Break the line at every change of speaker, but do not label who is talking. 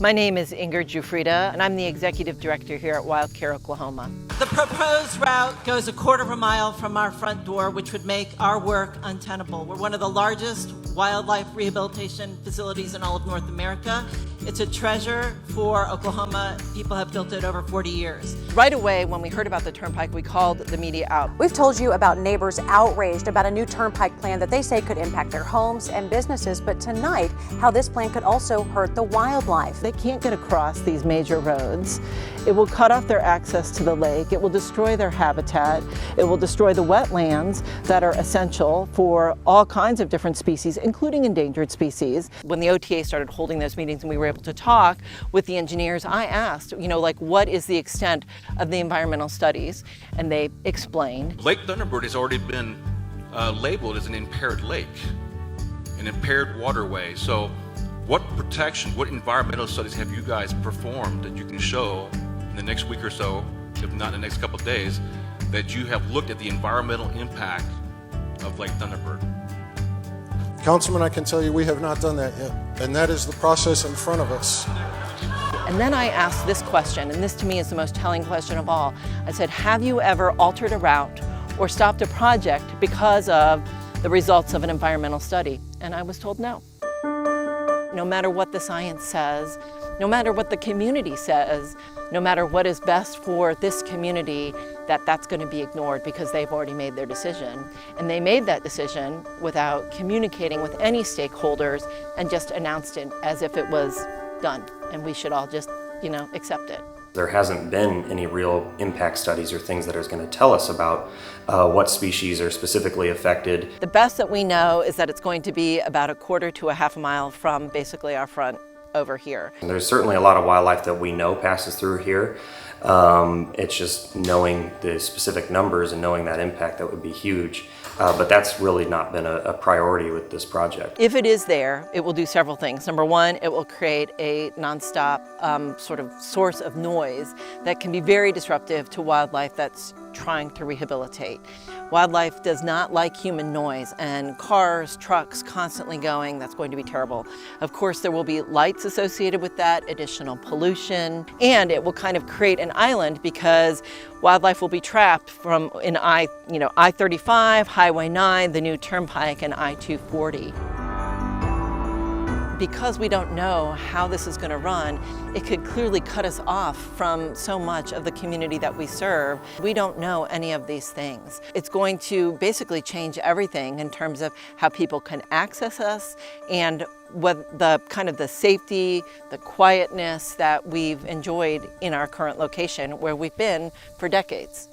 My name is Inger Giuffrida, and I'm the Executive Director here at Wildcare Oklahoma.
The proposed route goes a quarter of a mile from our front door, which would make our work untenable. We're one of the largest wildlife rehabilitation facilities in all of North America. It's a treasure for Oklahoma. People have built it over 40 years.
Right away, when we heard about the turnpike, we called the media out.
We've told you about neighbors outraged about a new turnpike plan that they say could impact their homes and businesses, but tonight, how this plan could also hurt the wildlife.
They can't get across these major roads. It will cut off their access to the lake. It will destroy their habitat. It will destroy the wetlands that are essential for all kinds of different species, including endangered species. When the OTA started holding those meetings and we were able to talk with the engineers, I asked, what is the extent of the environmental studies? And they explained.
Lake Thunderbird has already been labeled as an impaired lake, an impaired waterway. So what protection, what environmental studies have you guys performed that you can show in the next week or so, if not in the next couple of days, that you have looked at the environmental impact of Lake Thunderbird?
Councilman, I can tell you we have not done that yet, and that is the process in front of us.
And then I asked this question, and this to me is the most telling question of all. I said, have you ever altered a route or stopped a project because of the results of an environmental study? And I was told no. No matter what the science says, no matter what the community says, no matter what is best for this community, that's going to be ignored because they've already made their decision. And they made that decision without communicating with any stakeholders and just announced it as if it was done. And we should all just, accept it.
There hasn't been any real impact studies or things that are going to tell us about what species are specifically affected.
The best that we know is that it's going to be about a quarter to a half a mile from basically our front over here.
And there's certainly a lot of wildlife that we know passes through here. It's just knowing the specific numbers and knowing that impact that would be huge. But that's really not been a priority with this project.
If it is there, it will do several things. Number one, it will create a nonstop sort of source of noise that can be very disruptive to wildlife that's trying to rehabilitate. Wildlife does not like human noise, and cars, trucks constantly going, that's going to be terrible. Of course, there will be lights associated with that, additional pollution, and it will kind of create an island because wildlife will be trapped in I-35, Highway 9, the new turnpike, and I-240. Because we don't know how this is going to run, it could clearly cut us off from so much of the community that we serve. We don't know any of these things. It's going to basically change everything in terms of how people can access us and what the kind of the safety, the quietness that we've enjoyed in our current location where we've been for decades.